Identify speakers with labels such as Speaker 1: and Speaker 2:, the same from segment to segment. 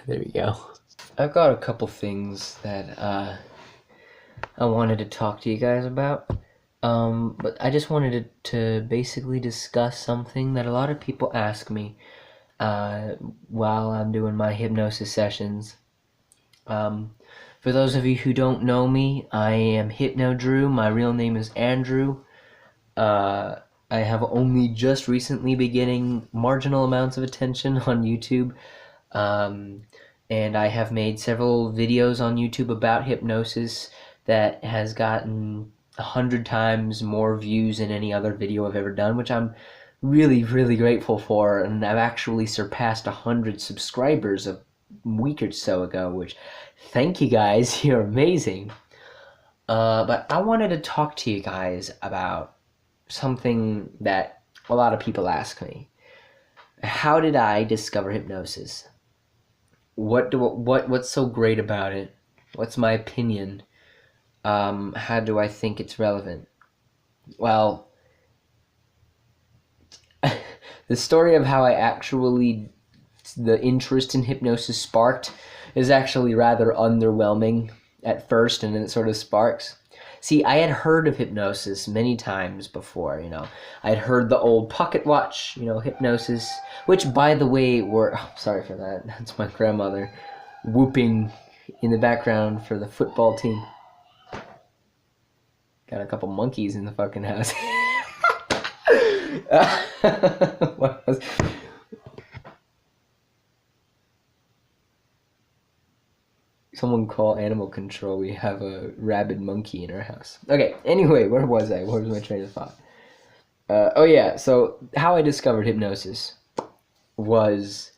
Speaker 1: There we go. I've got a couple things that I wanted to talk to you guys about. But I just wanted to basically discuss something that a lot of people ask me while I'm doing my hypnosis sessions. For those of you who don't know me, I am Hypno-Drew. My real name is Andrew. I have only just recently been getting marginal amounts of attention on YouTube. And I have made several videos on YouTube about hypnosis that has gotten 100 times more views than any other video I've ever done, which I'm really, really grateful for. And I've actually surpassed 100 subscribers a week or so ago, which, thank you guys, you're amazing. But I wanted to talk to you guys about something that a lot of people ask me. How did I discover hypnosis? What's so great about it? What's my opinion? How do I think it's relevant? Well, the story of how the interest in hypnosis sparked is actually rather underwhelming at first, and then it sort of sparks. See, I had heard of hypnosis many times before, I had heard the old pocket watch, hypnosis, which, by the way, sorry for that, that's my grandmother whooping in the background for the football team. Got a couple monkeys in the fucking house. What was... Someone call animal control. We have a rabid monkey in our house. Okay, anyway, where was I? Where was my train of thought? Oh yeah, so how I discovered hypnosis was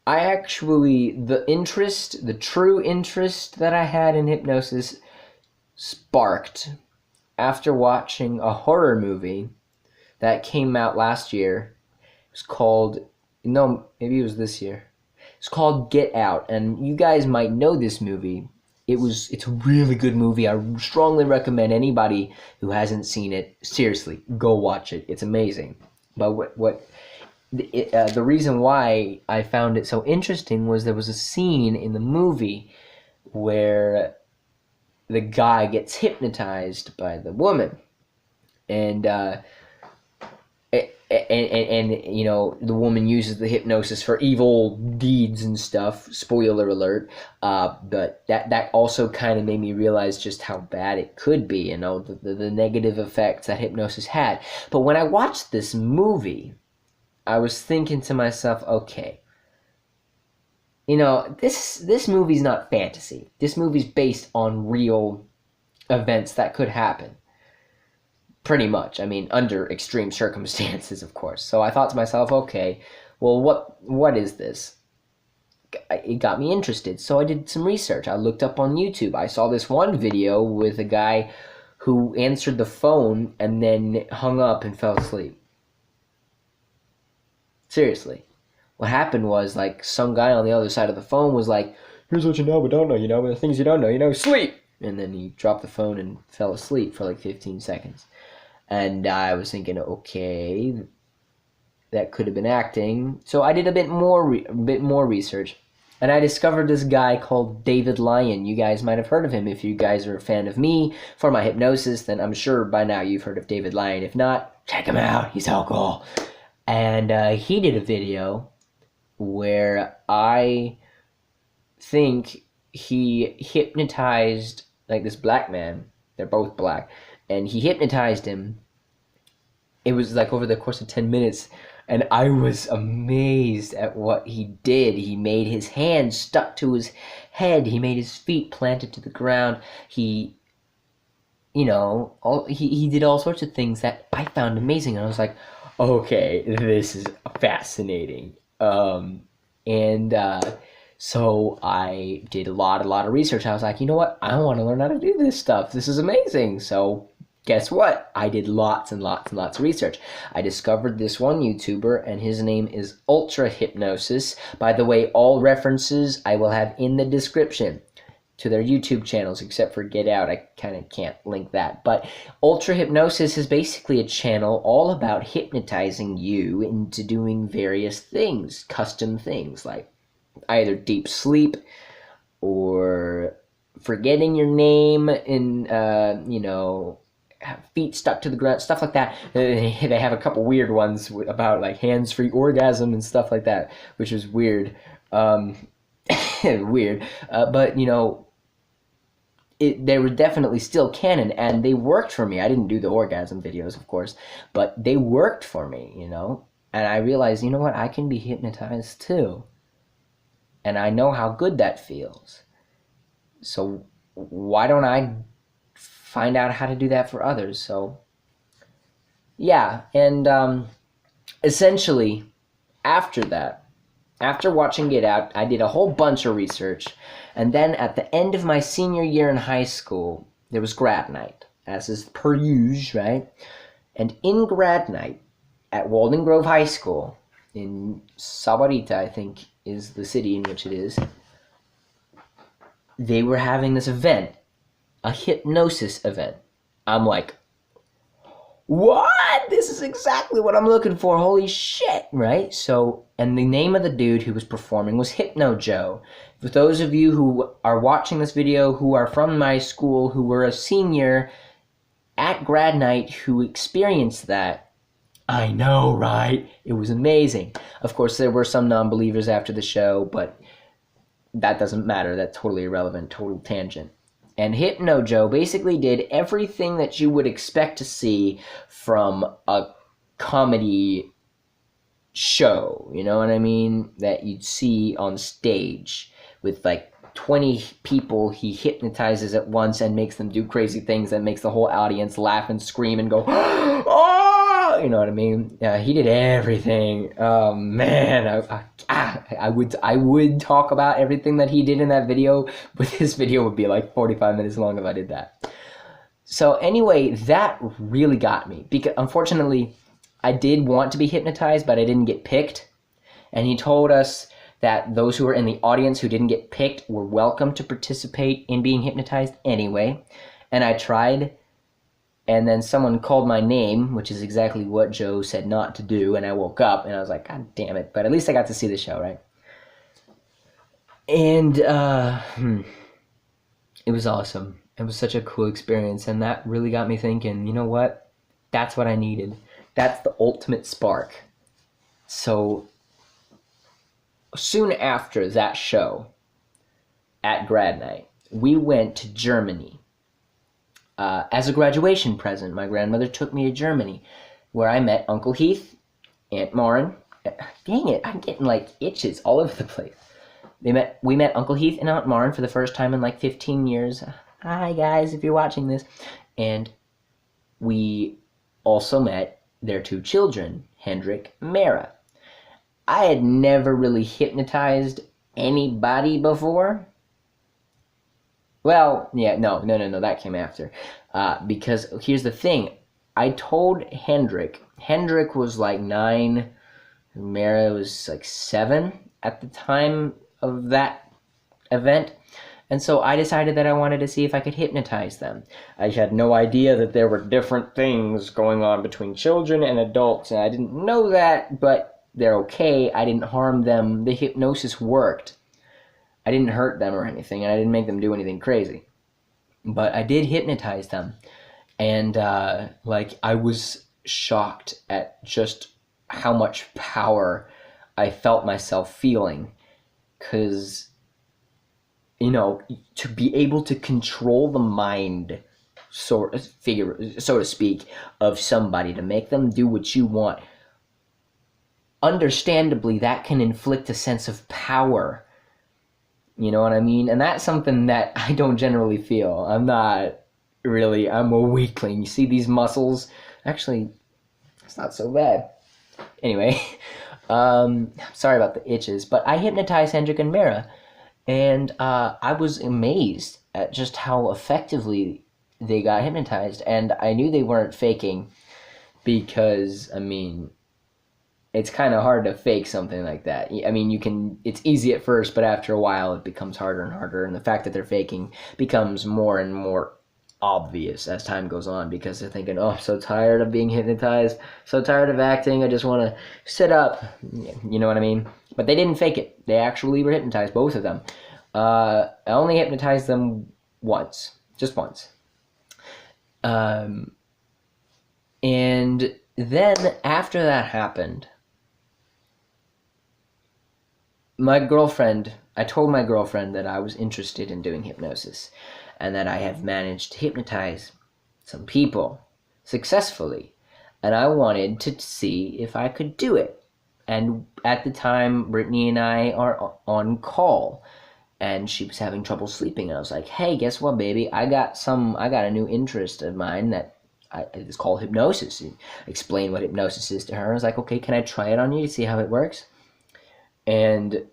Speaker 1: the true interest that I had in hypnosis sparked after watching a horror movie that came out last year. It was called, no, maybe it was this year. It's called Get Out, and you guys might know this movie. It's a really good movie. I strongly recommend anybody who hasn't seen it, seriously, go watch it. It's amazing. But the reason why I found it so interesting was there was a scene in the movie where the guy gets hypnotized by the woman, and the woman uses the hypnosis for evil deeds and stuff. Spoiler alert. But that also kind of made me realize just how bad it could be, the negative effects that hypnosis had. But when I watched this movie, I was thinking to myself, okay, this movie's not fantasy. This movie's based on real events that could happen. Pretty much. I mean, under extreme circumstances, of course. So I thought to myself, okay, well, what is this? It got me interested. So I did some research. I looked up on YouTube. I saw this one video with a guy who answered the phone and then hung up and fell asleep. Seriously. What happened was, some guy on the other side of the phone was like, here's what you know but don't know, the things you don't know, sleep! And then he dropped the phone and fell asleep for 15 seconds. And I was thinking, okay, that could have been acting. So I did a bit more research, and I discovered this guy called David Lyon. You guys might have heard of him. If you guys are a fan of me for my hypnosis, then I'm sure by now you've heard of David Lyon. If not, check him out. He's so cool. And he did a video where I think he hypnotized this black man. They're both black. And he hypnotized him. It was over the course of 10 minutes. And I was amazed at what he did. He made his hands stuck to his head. He made his feet planted to the ground. He did all sorts of things that I found amazing. And I was like, okay, this is fascinating. So I did a lot of research. I was like, you know what? I want to learn how to do this stuff. This is amazing. So guess what? I did lots and lots of research. I discovered this one YouTuber, and his name is Ultra Hypnosis. By the way, all references I will have in the description to their YouTube channels, except for Get Out. I kind of can't link that. But Ultra Hypnosis is basically a channel all about hypnotizing you into doing various things, custom things, like either deep sleep or forgetting your name in, feet stuck to the ground, stuff like that. They have a couple weird ones about like hands-free orgasm and stuff like that, which is weird. Weird. But, they were definitely still canon, and they worked for me. I didn't do the orgasm videos, of course, but they worked for me, And I realized, you know what? I can be hypnotized too. And I know how good that feels. So why don't I find out how to do that for others? So, yeah. And essentially, after that, after watching Get Out, I did a whole bunch of research. And then at the end of my senior year in high school, there was grad night, as is per usual, right? And in grad night at Walden Grove High School in Sabarita, I think is the city in which it is, they were having this event, a hypnosis event. I'm like, what? This is exactly what I'm looking for. Holy shit, right? So, and the name of the dude who was performing was Hypno Joe. For those of you who are watching this video who are from my school, who were a senior at grad night, who experienced that, I know, right? It was amazing. Of course, there were some non-believers after the show, but that doesn't matter. That's totally irrelevant, total tangent. And Hypno Joe basically did everything that you would expect to see from a comedy show, you know what I mean? That you'd see on stage with like 20 people he hypnotizes at once and makes them do crazy things that makes the whole audience laugh and scream and go, oh, you know what I mean? He did everything. Oh man, I would talk about everything that he did in that video, but this video would be like 45 minutes long if I did that. So anyway, that really got me, because unfortunately I did want to be hypnotized, but I didn't get picked. And he told us that those who were in the audience who didn't get picked were welcome to participate in being hypnotized anyway. And I tried, and then someone called my name, which is exactly what Joe said not to do, and I woke up, and I was like, God damn it, but at least I got to see the show, right? And it was awesome. It was such a cool experience, and that really got me thinking, you know what? That's what I needed. That's the ultimate spark. So soon after that show at grad night, we went to Germany. As a graduation present, my grandmother took me to Germany, where I met Uncle Heath, Aunt Maureen. Dang it, I'm getting like itches all over the place. We met Uncle Heath and Aunt Maureen for the first time in like 15 years. Hi guys, if you're watching this. And we also met their two children, Hendrik and Mara. I had never really hypnotized anybody before. Well, yeah, no, that came after. Because here's the thing. I told Hendrik was like 9, Mara was like 7 at the time of that event. And so I decided that I wanted to see if I could hypnotize them. I had no idea that there were different things going on between children and adults, and I didn't know that, but they're okay. I didn't harm them. The hypnosis worked. I didn't hurt them or anything, and I didn't make them do anything crazy. But I did hypnotize them. And I was shocked at just how much power I felt myself feeling. Because, to be able to control the mind, so to speak, of somebody, to make them do what you want, understandably, that can inflict a sense of power. You know what I mean? And that's something that I don't generally feel. I'm a weakling. You see these muscles? Actually, it's not so bad. Anyway, sorry about the itches, but I hypnotized Hendrik and Mara, and I was amazed at just how effectively they got hypnotized, and I knew they weren't faking, because, it's kind of hard to fake something like that. It's easy at first, but after a while it becomes harder and harder, and the fact that they're faking becomes more and more obvious as time goes on, because they're thinking, oh, I'm so tired of being hypnotized, so tired of acting, I just want to sit up. You know what I mean? But they didn't fake it. They actually were hypnotized, both of them. I only hypnotized them once, just once. And then after that happened, I told my girlfriend that I was interested in doing hypnosis, and that I have managed to hypnotize some people successfully, and I wanted to see if I could do it. And at the time, Brittany and I are on call, and she was having trouble sleeping, and I was like, hey, guess what, baby? I got a new interest of mine that it's called hypnosis. And explain what hypnosis is to her. I was like, okay, can I try it on you to see how it works? And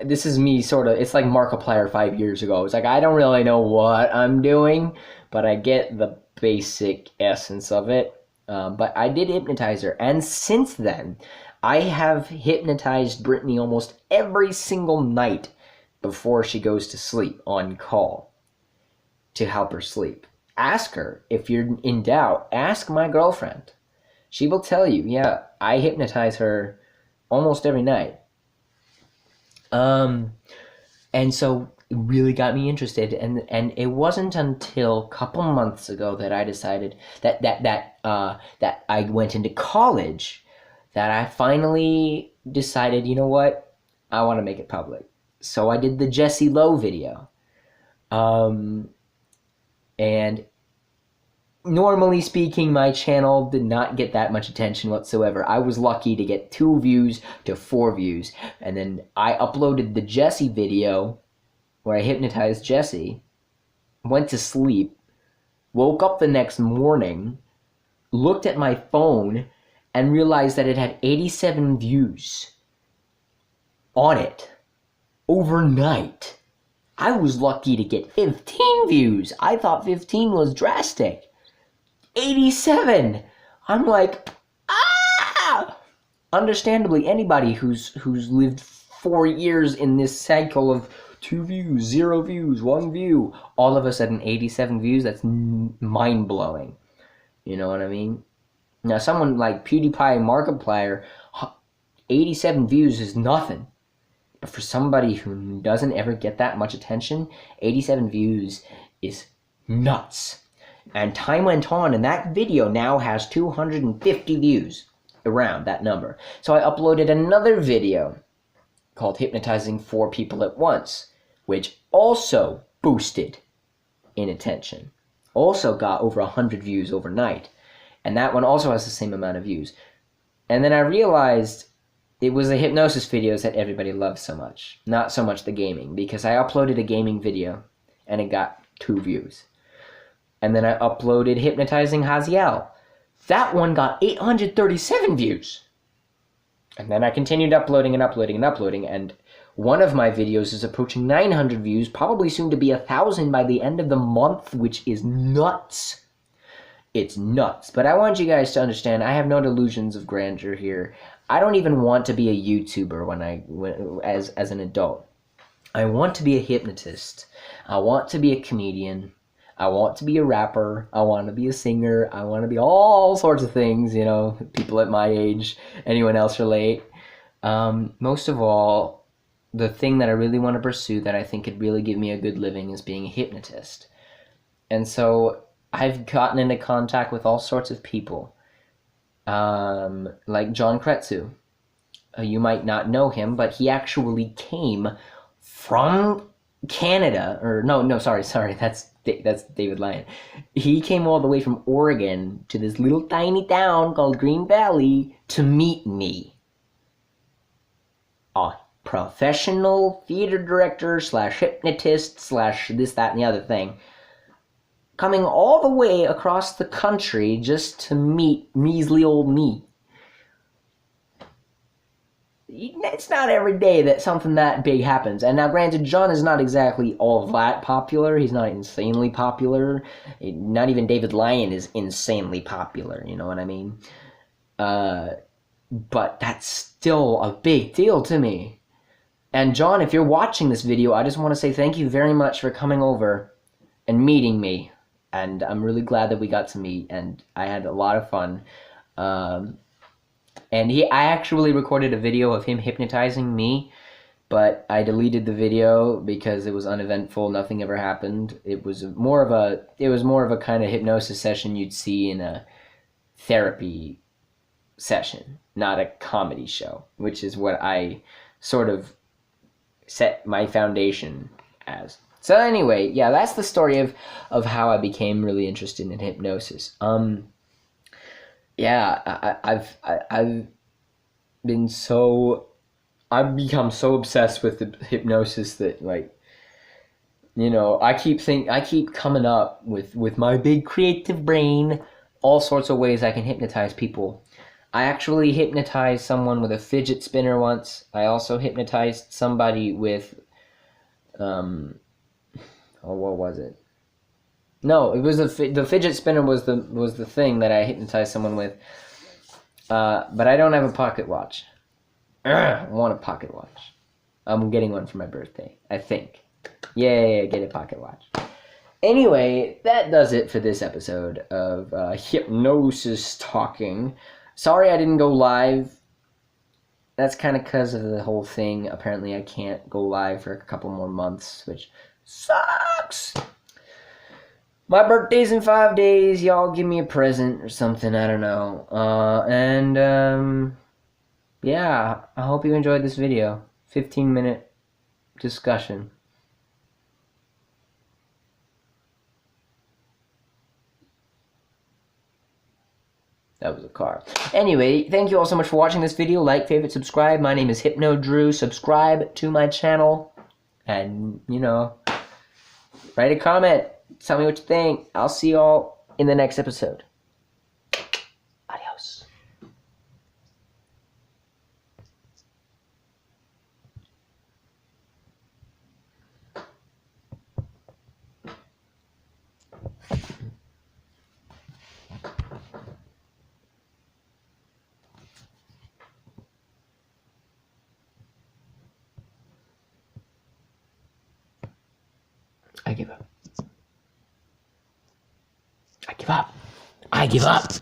Speaker 1: this is me it's like Markiplier 5 years ago. It's like, I don't really know what I'm doing, but I get the basic essence of it. But I did hypnotize her. And since then, I have hypnotized Brittany almost every single night before she goes to sleep on call to help her sleep. Ask her, if you're in doubt, ask my girlfriend. She will tell you, yeah, I hypnotize her almost every night. And so it really got me interested, and it wasn't until a couple months ago that I decided that I went into college that I finally decided, you know what, I want to make it public. So I did the Jesse Lowe video. And normally speaking, my channel did not get that much attention whatsoever. I was lucky to get 2 views to 4 views. And then I uploaded the Jesse video where I hypnotized Jesse, went to sleep, woke up the next morning, looked at my phone, and realized that it had 87 views on it overnight. I was lucky to get 15 views. I thought 15 was drastic. 87! I'm like, ah! Understandably, anybody who's lived 4 years in this cycle of 2 views, 0 views, 1 view, all of a sudden 87 views, that's mind-blowing. You know what I mean? Now, someone like PewDiePie and Markiplier, 87 views is nothing. But for somebody who doesn't ever get that much attention, 87 views is nuts. And time went on, and that video now has 250 views, around that number. So I uploaded another video called Hypnotizing 4 People at Once, which also boosted in attention. Also got over 100 views overnight. And that one also has the same amount of views. And then I realized it was the hypnosis videos that everybody loves so much, not so much the gaming, because I uploaded a gaming video and it got 2 views. And then I uploaded Hypnotizing Haziel. That one got 837 views. And then I continued uploading and uploading and uploading, and one of my videos is approaching 900 views, probably soon to be 1,000 by the end of the month, which is nuts. It's nuts. But I want you guys to understand, I have no delusions of grandeur here. I don't even want to be a YouTuber as an adult. I want to be a hypnotist. I want to be a comedian. I want to be a rapper. I want to be a singer. I want to be all sorts of things, you know, people at my age, anyone else relate. Most of all, the thing that I really want to pursue that I think could really give me a good living is being a hypnotist. And so I've gotten into contact with all sorts of people, like John Kretsu. You might not know him, but he actually came from Canada, or sorry, that's David Lyon. He came all the way from Oregon to this little tiny town called Green Valley to meet me. A professional theater director / hypnotist / this, that, and the other thing. Coming all the way across the country just to meet measly old me. It's not every day that something that big happens. And now, granted, John is not exactly all that popular. He's not insanely popular. Not even David Lyon is insanely popular, you know what I mean? But that's still a big deal to me. And John, if you're watching this video, I just want to say thank you very much for coming over and meeting me and I'm really glad that we got to meet, and I had a lot of fun. And I actually recorded a video of him hypnotizing me, but I deleted the video because it was uneventful. Nothing ever happened. It was more of a kind of hypnosis session you'd see in a therapy session, not a comedy show, which is what I sort of set my foundation as. So anyway, yeah, that's the story of how I became really interested in hypnosis. Yeah, I've been so I've become so obsessed with the hypnosis that, like, I keep coming up with my big creative brain all sorts of ways I can hypnotize people. I actually hypnotized someone with a fidget spinner once. I also hypnotized somebody with what was it? No, it was the fidget spinner was the thing that I hypnotized someone with. But I don't have a pocket watch. I want a pocket watch. I'm getting one for my birthday, I think. Yay, get a pocket watch. Anyway, that does it for this episode of Hypnosis Talking. Sorry I didn't go live. That's kind of because of the whole thing. Apparently I can't go live for a couple more months, which sucks. My birthday's in 5 days. Y'all give me a present or something. I don't know. Yeah, I hope you enjoyed this video. 15-minute discussion. That was a car. Anyway, thank you all so much for watching this video. Like, favorite, subscribe. My name is Hypno Drew. Subscribe to my channel. And, write a comment. Tell me what you think. I'll see y'all in the next episode. Adios. I give up. I give up. I give up.